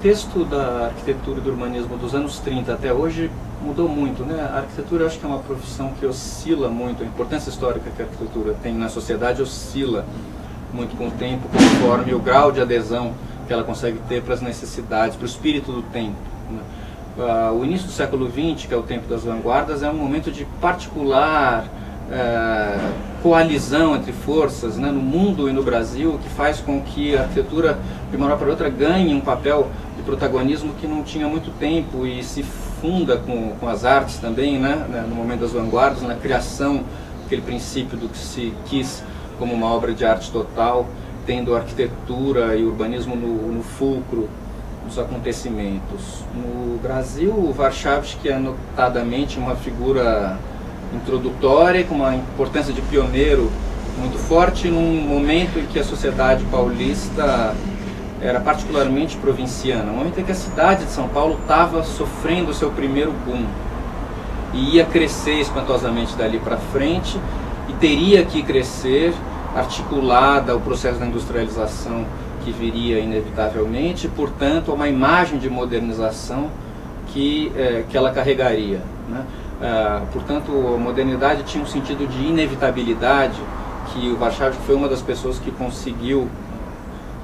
contexto da arquitetura e do urbanismo dos anos 30 até hoje mudou muito, né? A arquitetura, eu acho que é uma profissão que oscila muito, a importância histórica que a arquitetura tem na sociedade oscila muito com o tempo, conforme o grau de adesão que ela consegue ter para as necessidades, para o espírito do tempo, né? O início do século XX, que é o tempo das vanguardas, é um momento de particular coalizão entre forças, né, no mundo e no Brasil, que faz com que a arquitetura, de uma hora para outra, ganhe um papel de protagonismo que não tinha muito tempo e se funda com as artes também, né, no momento das vanguardas, na criação daquele princípio do que se quis como uma obra de arte total, tendo a arquitetura e o urbanismo no fulcro dos acontecimentos. No Brasil, o Warszawski é notadamente uma figura introdutória, com uma importância de pioneiro muito forte, num momento em que a sociedade paulista era particularmente provinciana, um momento em que a cidade de São Paulo estava sofrendo o seu primeiro boom e ia crescer espantosamente dali para frente, e teria que crescer articulada ao processo da industrialização que viria inevitavelmente, portanto, uma imagem de modernização que ela carregaria, né? Portanto, a modernidade tinha um sentido de inevitabilidade, que o Warszawski foi uma das pessoas que conseguiu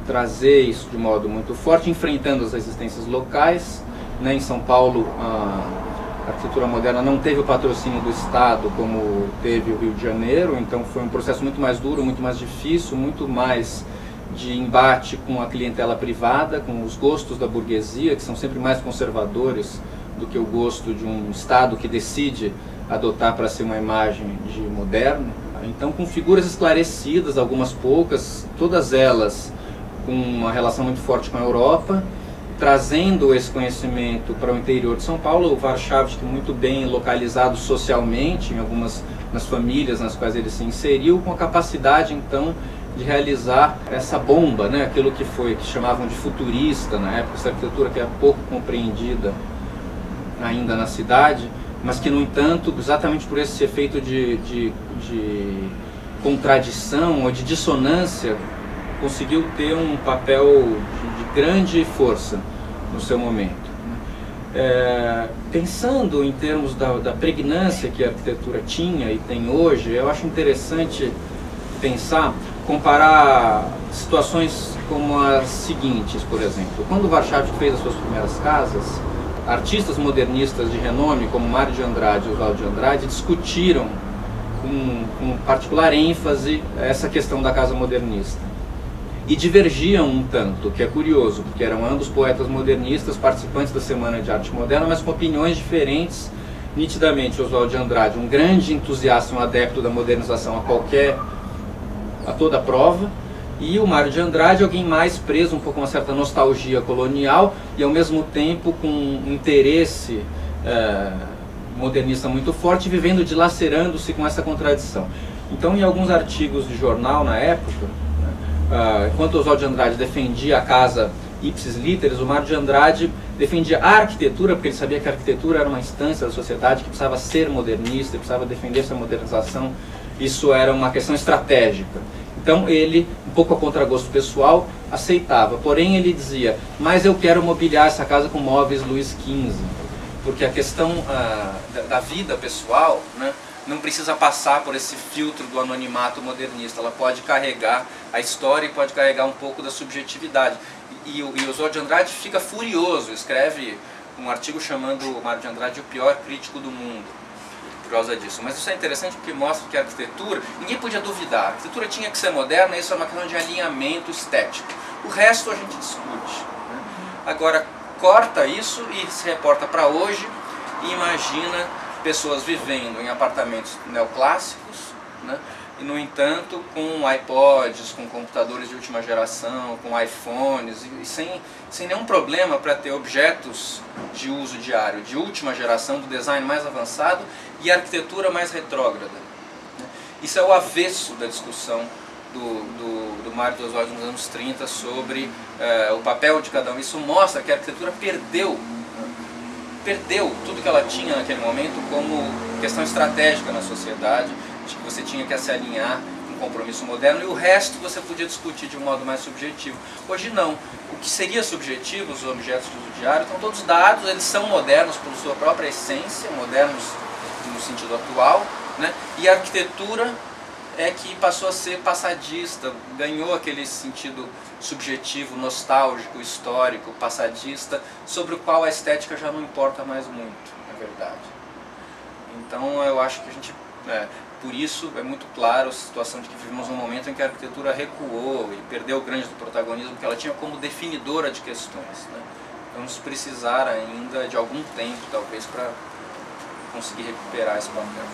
trazer isso de modo muito forte, enfrentando as resistências locais, né? Em São Paulo, a arquitetura moderna não teve o patrocínio do Estado como teve o Rio de Janeiro, então foi um processo muito mais duro, muito mais difícil, muito mais de embate com a clientela privada, com os gostos da burguesia, que são sempre mais conservadores do que o gosto de um Estado que decide adotar para ser uma imagem de moderno. Então, com figuras esclarecidas, algumas poucas, todas elas com uma relação muito forte com a Europa, trazendo esse conhecimento para o interior de São Paulo. O Warszawski muito bem localizado socialmente, em algumas nas famílias nas quais ele se inseriu, com a capacidade, então, de realizar essa bomba, né? Aquilo que chamavam de futurista na época, essa arquitetura que é pouco compreendida ainda na cidade, mas que, no entanto, exatamente por esse efeito de contradição ou de dissonância, conseguiu ter um papel de grande força no seu momento. Pensando em termos da pregnância que a arquitetura tinha e tem hoje, eu acho interessante comparar situações como as seguintes, por exemplo. Quando o Warszawski fez as suas primeiras casas, artistas modernistas de renome como Mário de Andrade e Oswald de Andrade discutiram com particular ênfase essa questão da casa modernista. E divergiam um tanto, que é curioso, porque eram ambos poetas modernistas, participantes da Semana de Arte Moderna, mas com opiniões diferentes. Nitidamente, Oswald de Andrade, um grande entusiasta, um adepto da modernização a toda prova, e o Mário de Andrade, alguém mais preso um pouco com uma certa nostalgia colonial e ao mesmo tempo com um interesse modernista muito forte, vivendo, dilacerando-se com essa contradição. Então, em alguns artigos de jornal na época, enquanto Oswald de Andrade defendia a casa ipsis literis, o Mário de Andrade defendia a arquitetura, porque ele sabia que a arquitetura era uma instância da sociedade que precisava ser modernista, precisava defender essa modernização. Isso era uma questão estratégica. Então ele, um pouco a contragosto pessoal, aceitava. Porém ele dizia, mas eu quero mobiliar essa casa com móveis Luís XV, porque a questão da vida pessoal, né, não precisa passar por esse filtro do anonimato modernista. Ela pode carregar a história e pode carregar um pouco da subjetividade. E o Oswald de Andrade fica furioso, escreve um artigo chamando o Mário de Andrade o pior crítico do mundo, por causa disso. Mas isso é interessante porque mostra que a arquitetura, ninguém podia duvidar, a arquitetura tinha que ser moderna, isso é uma questão de alinhamento estético. O resto a gente discute, né? Agora, corta isso e se reporta para hoje e imagina pessoas vivendo em apartamentos neoclássicos, né? E, no entanto, com iPods, com computadores de última geração, com iPhones, e sem nenhum problema para ter objetos de uso diário, de última geração, do design mais avançado e arquitetura mais retrógrada, né? Isso é o avesso da discussão do Mário de Oswald nos anos 30 sobre o papel de cada um. Isso mostra que a arquitetura perdeu tudo que ela tinha naquele momento como questão estratégica na sociedade, de que você tinha que se alinhar com compromisso moderno, e o resto você podia discutir de um modo mais subjetivo. Hoje não. O que seria subjetivo, os objetos de uso diário, estão todos dados, eles são modernos por sua própria essência, modernos no sentido atual, né? E a arquitetura é que passou a ser passadista, ganhou aquele sentido subjetivo, nostálgico, histórico, passadista, sobre o qual a estética já não importa mais muito, na verdade. Então eu acho que a gente, por isso é muito claro a situação de que vivemos um momento em que a arquitetura recuou e perdeu o grande protagonismo que ela tinha como definidora de questões, né? Vamos precisar ainda de algum tempo, talvez, para conseguir recuperar esse papel.